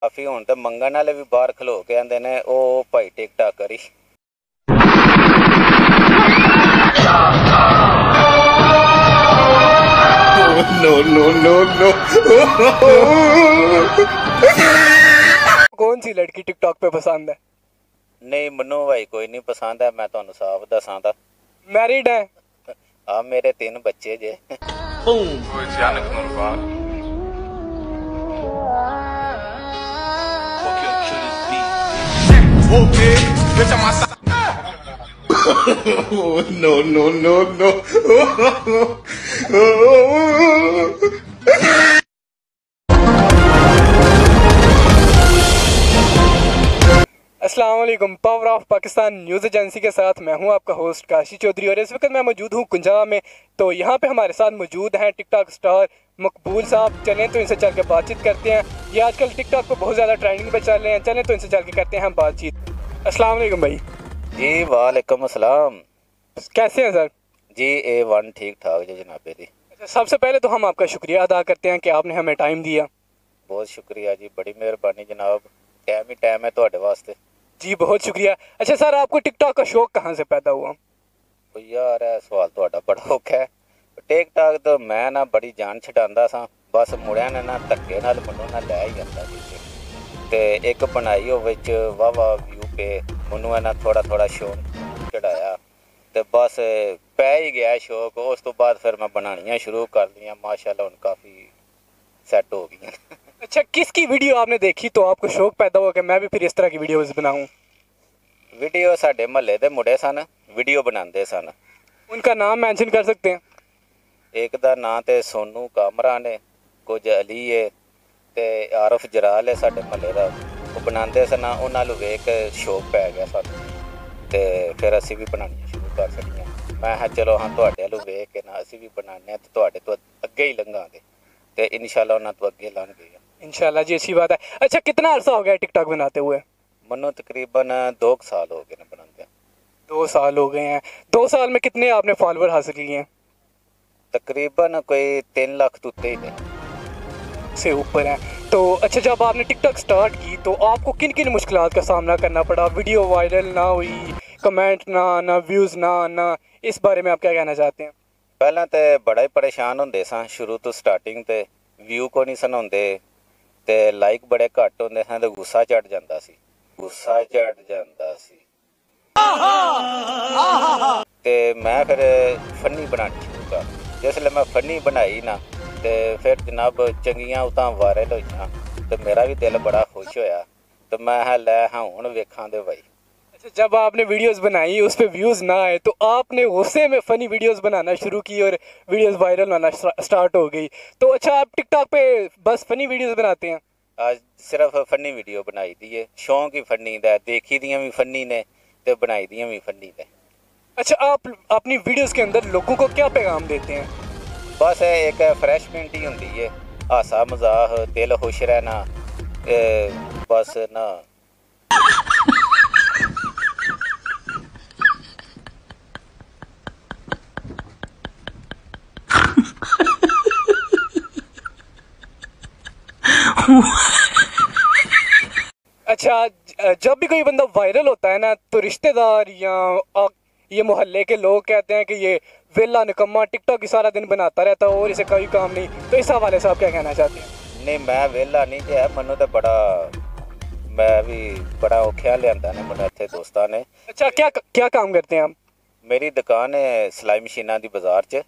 काफ़ी हुण ते मंगण वाले भी बाहर खलो के आंदे ने ओ भाई टिकटॉक करी। No no no no. कौन सी लड़की टिकटॉक पे पसंद है? नहीं मनु भाई कोई नहीं पसंद है, मैं तुहानू साफ दसां तां मैरिड है? हाँ मेरे 3 बच्चे जे। No no no no. अस्सलाम वालेकुम। Power of Pakistan news agency के साथ मैं हूं आपका होस्ट काशी चौधरी और इस वक्त मैं मौजूद हूं कुंजा में। तो यहां पे हमारे साथ मौजूद हैं टिकटॉक स्टार मकबूल साहब। चलें तो इनसे चल के बातचीत करते हैं। ये आजकल टिकटॉक पे बहुत ज़्यादा ट्रेंडिंग पे चल रहे हैं। चलें तो इनसे चल के करते हैं बातचीत। अस्सलाम वालेकुम भाई। जी वालेकुम अस्सलाम। कैसे हैं सर? जी A1 ठीक ठाक जी जनाबे दी। सबसे पहले तो हम आपका शुक्रिया अदा करते हैं कि आपने हमें टाइम दिया। बहुत शुक्रिया जी, बड़ी मेहरबानी जनाब। टाइम ही टाइम है ਤੁਹਾਡੇ वास्ते। जी बहुत शुक्रिया। अच्छा सर, आपको टिकटॉक का शौक कहाँ से पैदा हुआ? तो यार ਇਹ सवाल ਤੁਹਾਡਾ बड़ा औखा है। टिकटॉक तो मैं ना बड़ी जान छडांदा सा, बस मुड़िया ने ना धक्के नाल मनु ना लै ही ਜਾਂਦਾ ਸੀ ਤੇ ਇੱਕ ਬਣਾਈ ਉਹ ਵਿੱਚ ਵਾਵਾ ਵਿਊ पे मनु है ना थोड़ा थोड़ा शौक चढ़ाया ਤੇ बस पै ही गया शौक। उस तो बाद फिर मैं बनानियां शुरू कर लिया, माशाल्लाह हुन काफ़ी सेट हो गई। अच्छा, किसकी वीडियो आपने देखी तो आपको शौक पैदा हुआ कि मैं भी फिर इस तरह की वीडियोस बनाऊं? वीडियो साडे महल्ले दे मुंडे सन, वीडियो बनाते सन। उनका नाम मेंशन कर सकते हैं? एक दा नां ते सोनू कामरा ने, कुछ अली है ते आरफ जराल है साडे महल्ले दा। वो बनाते सन, उन्हां नाल वेख के शौक पै गया सानू ते फिर असीं भी बनानियां शुरू कर छड़ियां। मैं हाँ चलो हाँ तुहाडे वालू वेख के ना असीं भी बनाने ते तुहाडे तो अगे ही लंघांगे ते इंशाल्लाह उन्हां तो अगे लंघ इंशाल्लाह जी, अच्छी बात है। अच्छा, कितना अरसा हो गया टिकटॉक बनाते हुए? मनो तकरीबन 2 साल हो गए ना बनाते। 2 साल हो गए हैं। 2 साल में कितने आपने फॉलोअर हासिल किए हैं? तकरीबन कोई 3 लाख तो उत्ते ही ने से ऊपर है। तो अच्छा, जब आपने टिकटॉक स्टार्ट की तो आपको किन किन मुश्किलात का सामना करना पड़ा? वीडियो वायरल ना हुई, कमेंट ना आना, व्यूज़ ना आना, इस बारे में आप क्या कहना चाहते हैं? पहला तो बड़ा ही परेशान होंदे सन शुरू तो स्टार्टिंग ते व्यू को नहीं सन होंदे ते लाइक बड़े घट होंदे सन ते गुस्सा चढ़ जांदा सी ते मैं फिर फनी बनानी शुरू कर। जिसले मैं फनी बनाई ना ते फिर जनाब चंगियां उतां वायरल होईयां ते मेरा भी दिल बड़ा खुश होया ते मैं लै हाँ हुण वेखां दे भाई। अच्छा, जब आपने वीडियोस बनाई उस पर व्यूज़ ना आए तो आपने गुस्से में फ़नी वीडियोस बनाना शुरू की और वीडियोस वायरल होना स्टार्ट हो गई। तो अच्छा, आप टिकटॉक पे बस फ़नी वीडियोस बनाते हैं? आज सिर्फ फनी वीडियो बनाई दी है, शौक ही फनी दा, देखी दियां भी फनी ने ते बनाई दियां भी फनी ने। अच्छा, आप अपनी वीडियोस के अंदर लोगों को क्या पैगाम देते हैं? बस एक फ्रैशमेंट ही होंदी है, हासा मजाक, दिल खुश रहना, बस ना। अच्छा, जब भी कोई बंदा वायरल होता है ना तो रिश्तेदार या ये मोहल्ले के लोग कहते हैं कि ये वेला निकम्मा टिकटॉक ही सारा दिन बनाता रहता है और इसे कोई काम नहीं। तो इस हवाले से आप क्या कहना चाहते हैं? नहीं मैं वेला नहीं है, मनु तो बड़ा मैं भी बड़ा औखिया लिया ने मेरे इतने दोस्तां ने। अच्छा, क्या काम करते हैं आप? मेरी दुकान है सिलाई मशीनां दी बाजार च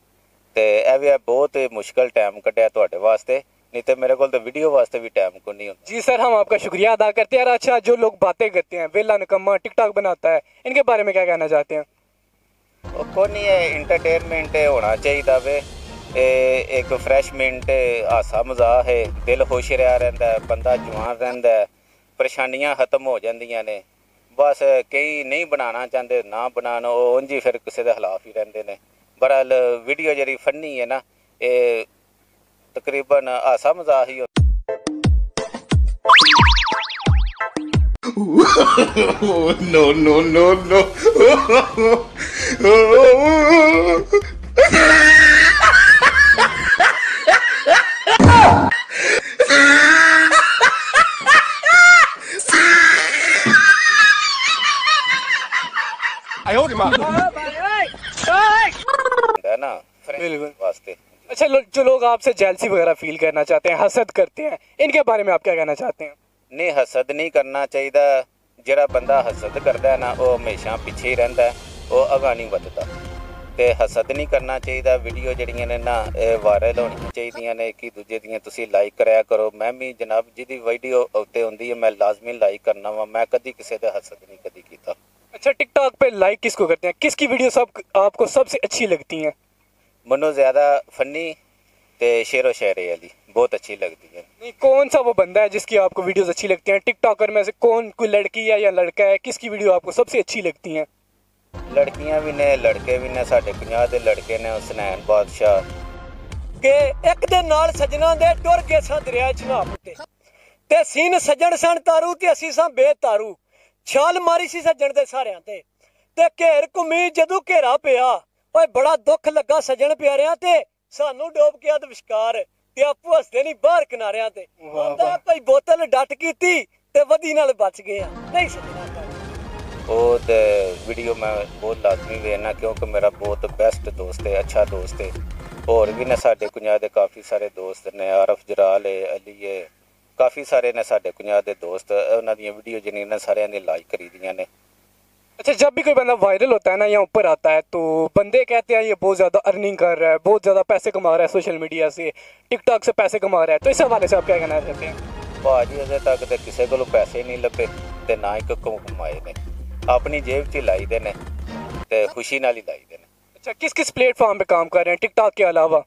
ते ए भी बहुत मुश्किल टाइम कड्ढिया तुहाडे वास्ते, नहीं तो मेरे को तो वीडियो वास्ते भी टाइम को नहीं होता। जी सर, हम आपका शुक्रिया अदा करते हैं। अच्छा, जो लोग बातें करते हैं वेला निकम्मा टिकटॉक बनाता है, इनके बारे में क्या कहना चाहते हैं? को नहीं है, इंटरटेनमेंट होना चाहिए वे, एक फ्रैशमेंट, हासा मजाक है, दिल खुश रहा रहिंदा है, बंदा जवान रहिंदा है, परेशानियां खत्म हो जांदियां ने। बस कई नहीं बनाना चाहते ना बनान, उंज ही फिर किसी के खिलाफ ही रहंदे ने। बहरहाल वीडियो जी फनी है ना, ये तकरीबन हासा मजाक ही नो नो नो नो। है ना बिल्कुल। वास्ते। अच्छा, जो लोग आपसे जेलसी वगैरह फील करना चाहते हैं, हसद करते हैं, इनके बारे में आप क्या कहना चाहते हैं? नहीं, हसद नहीं करना चाहिए। ਜਿਹੜਾ ਬੰਦਾ ਹਸਦ ਕਰਦਾ ਹੈ ਨਾ ਉਹ ਹਮੇਸ਼ਾ ਪਿੱਛੇ ਹੀ ਰਹਿੰਦਾ ਹੈ, ਉਹ ਅਗਾਂਹ ਨਹੀਂ ਵੱਧਦਾ। ਤੇ ਹਸਦ ਨਹੀਂ ਕਰਨਾ ਚਾਹੀਦਾ। ਵੀਡੀਓ ਜਿਹੜੀਆਂ ਨੇ ਨਾ ਇਹ ਵਾਇਰਲ ਹੋਣੀਆਂ ਚਾਹੀਦੀਆਂ ਨੇ, ਕਿ ਦੂਜੇ ਦੀਆਂ ਤੁਸੀਂ ਲਾਈਕ ਕਰਿਆ ਕਰੋ। ਮੈਂ ਵੀ ਜਨਾਬ ਜਿਹਦੀ ਵੀਡੀਓ ਉੱਤੇ ਹੁੰਦੀ ਹੈ ਮੈਂ ਲਾਜ਼ਮੀ ਲਾਈਕ ਕਰਨਾ ਵਾ। मैं कभी किसी का हसद नहीं कभी किया। अच्छा, टिकटॉक पे लाइक किसको करते हैं? किसकी वीडियो सब आपको सबसे अच्छी लगती हैं? मनो ज़्यादा फनी ते शेरो शायरी वाली बहुत अच्छी लगती है। नहीं, कौन सा वो बंदा है जिसकी आपको वीडियोस अच्छी लगती हैं? टिकटॉकर में से कौन, कोई लड़की है या लड़का है, किसकी वीडियो आपको सबसे अच्छी लगती हैं? लड़कियां भी ने लड़के भी ने। साढ़े 50 ਦੇ ਲੜਕੇ ਨੇ ਹੁਸਨੈਨ ਬਾਦਸ਼ਾਹ ਕਿ ਇੱਕ ਦੇ ਨਾਲ ਸਜਣਾ ਦੇ ਟੁਰ ਗਏ ਸਾਂ ਦਰਿਆ ਚਨਾਬ ਉੱਤੇ ਤੇ ਸੀਨ ਸੱਜਣ ਸਣ ਤਾਰੂ ਤੇ ਅਸੀਂ ਸਾਂ ਬੇਤਾਰੂ। ਛਾਲ ਮਾਰੀ ਸੀ ਸੱਜਣ ਦੇ ਸਾਰਿਆਂ ਤੇ ਘੇਰ ਘੁੰਮੀ ਜਦੋਂ ਘੇਰਾ ਪਿਆ। ਓਏ ਬੜਾ ਦੁੱਖ ਲੱਗਾ ਸੱਜਣ ਪਿਆਰਿਆਂ ਤੇ ਸਾਨੂੰ ਡੋਬ ਗਿਆ ਤੇ ਵਿਸ਼ਕਾਰ ਤੇ ਆਪੂ ਹੱਸਦੇ ਨਹੀਂ ਬਾਹਰ ਕਿਨਾਰਿਆਂ ਤੇ। ਆਂਦਾ ਕੋਈ ਬੋਤਲ ਡੱਟ ਕੀਤੀ ਤੇ ਵਧੀ ਨਾਲ ਬਚ ਗਿਆ। ਨਹੀਂ ਸੱਜਣਾ ਉਹ ਤੇ ਵੀਡੀਓ ਮੈਂ ਬਹੁਤ ਲਾਜ਼ਮੀ ਵੇਖਣਾ ਕਿਉਂਕਿ ਮੇਰਾ ਬਹੁਤ ਬੈਸਟ ਦੋਸਤ ਹੈ, ਅੱਛਾ ਦੋਸਤ ਹੈ। ਹੋਰ ਵੀ ਨੇ ਸਾਡੇ ਪੰਜਾਬ ਦੇ ਕਾਫੀ ਸਾਰੇ ਦੋਸਤ ਨੇ, ਆਰਫ ਜਰਾਲ ਹੈ, ਅਲੀ ਹੈ, काफ़ी सारे ने साढ़े 50 ਦੇ ਦੋਸਤ। ਉਹਨਾਂ ਦੀਆਂ ਵੀਡੀਓ ਜਿਹੜੀਆਂ ਨੇ ਸਾਰਿਆਂ ਨੇ ਲਾइक करी ਦੀਆਂ ਨੇ। अच्छा, जब भी कोई बंदा वायरल होता है ना या ऊपर आता है तो बंदे कहते हैं ये बहुत ज़्यादा अर्निंग कर रहा है, बहुत ज़्यादा पैसे कमा रहा है सोशल मीडिया से, टिकटॉक से पैसे कमा रहा है। तो इस हवाले से आप क्या कहना चाहते हैं? भाजी अजे तक तो किसी को पैसे नहीं लभे ते ना ही कमाए ने, अपनी जेब च लाई दे ने ते खुशी नाल ही लाई दे ने। अच्छा, किस किस प्लेटफॉर्म पे काम कर रहे हैं टिकटॉक के अलावा?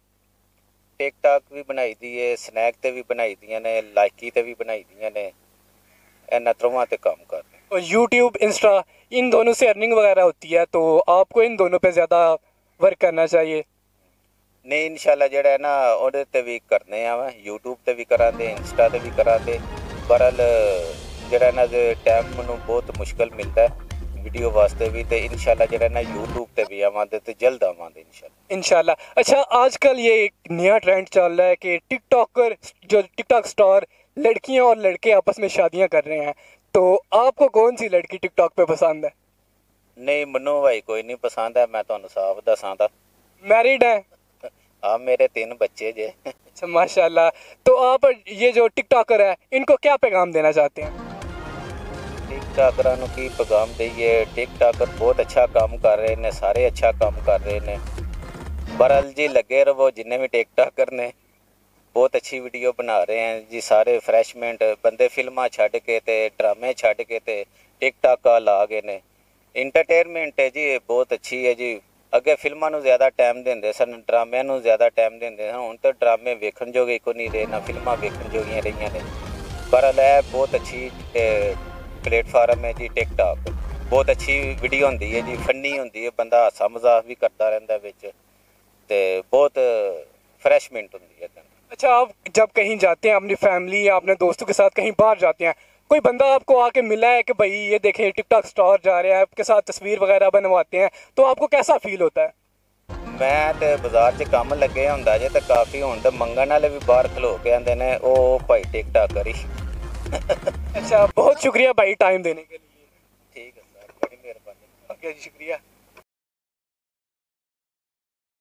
टिकटॉक भी बनाई दी है, स्नैक ते भी बनाई दियां ने, लाइकी ते भी बनाई दियां ने, इन्हां त्रोवां ते काम कर रहे हैं। और यूट्यूब, इंस्टा, इन दोनों से अर्निंग वगैरह होती है तो आपको इन दोनों पे ज़्यादा वर्क करना चाहिए। नहीं इंशाल्लाह ਜਿਹੜਾ ਹੈ ਨਾ ਉਹਦੇ ਤੇ ਵੀ ਕਰਨੇ ਆ। YouTube ਤੇ ਵੀ ਕਰਾਂਗੇ, ਇੰਸਟਾ ਤੇ ਵੀ ਕਰਾਂਗੇ। ਬਰਲ ਜਿਹੜਾ ਨਾ ਟਾਈਮ ਮੈਨੂੰ ਬਹੁਤ ਮੁਸ਼ਕਲ ਮਿਲਦਾ ਹੈ वीडियो वास्ते भी। तो इंशाल्लाह जो ना यूट्यूब पे भी आवांगे तो जल्द आवांगे इंशाल्लाह। अच्छा, आजकल ये एक नया ट्रेंड चल रहा है कि टिकटॉकर, जो टिकटॉक स्टार, लड़कियां और लड़के आपस में शादियां कर रहे हैं। तो आपको कौन सी लड़की टिकटॉक पे पसंद है? नहीं मनो भाई कोई नहीं पसंद है। मैं तुहानू साफ दसां दा मैरिड है? हाँ, मेरे 3 बच्चे जे। अच्छा, माशाल्लाह। तो आप ये जो टिकटॉकर है इनको क्या पैगाम देना चाहते हैं? टिकटॉकरां नू की पैगाम दईए? टिकटॉकर बहुत अच्छा काम कर रहे ने, सारे अच्छा काम कर रहे ने। बहरहाल जी लगे रहो, जिन्ने भी टिकटॉकर ने बहुत अच्छी वीडियो बना रहे हैं जी। सारे फ्रैशमेंट बंदे फिल्मां छड्ड के ते ड्रामे छड्ड के ते टिकटॉक ला गए ने। इंटरटेनमेंट है जी बहुत अच्छी है जी। अगे फिल्मां नू ज़्यादा टाइम देंदे सन, ड्रामिਆਂ ਨੂੰ ज़्यादा टाइम देंदे सन। ਹੁਣ ਤਾਂ ड्रामे ਵੇਖਣ ਜੋਗੇ ਕੋਈ ਨਹੀਂ ਰਹੇ, ਨਾ ਫਿਲਮਾਂ ਵੇਖਣ ਜੋਗੀਆਂ ਰਹੀਆਂ ਨੇ। बहरहाल है बहुत अच्छी प्लेटफार्म है जी टिकटॉक। बहुत अच्छी वीडियो होंदी है जी, फनी होंदी है, बंदा हासा मजाक भी करता रहता है ते बहुत फ्रैशमेंट होंदी है। अच्छा, आप जब कहीं जाते हैं अपनी फैमिली या अपने दोस्तों के साथ कहीं बाहर जाते हैं, कोई बंदा आपको आके मिला है कि भाई ये देखें टिकटॉक स्टार जा रहे हैं, आपके साथ तस्वीर वगैरह बनवाते हैं, तो आपको कैसा फील होता है? मैं तो बाजार च काम लगे होंदा जे तो काफ़ी हुण तो मंगण वाले भी बाहर खलो के आंदे ने ओ भाई टिकटॉकर ही। अच्छा, बहुत शुक्रिया भाई टाइम देने के लिए। ठीक है सर, बड़ी मेहरबानी। ओके जी, शुक्रिया।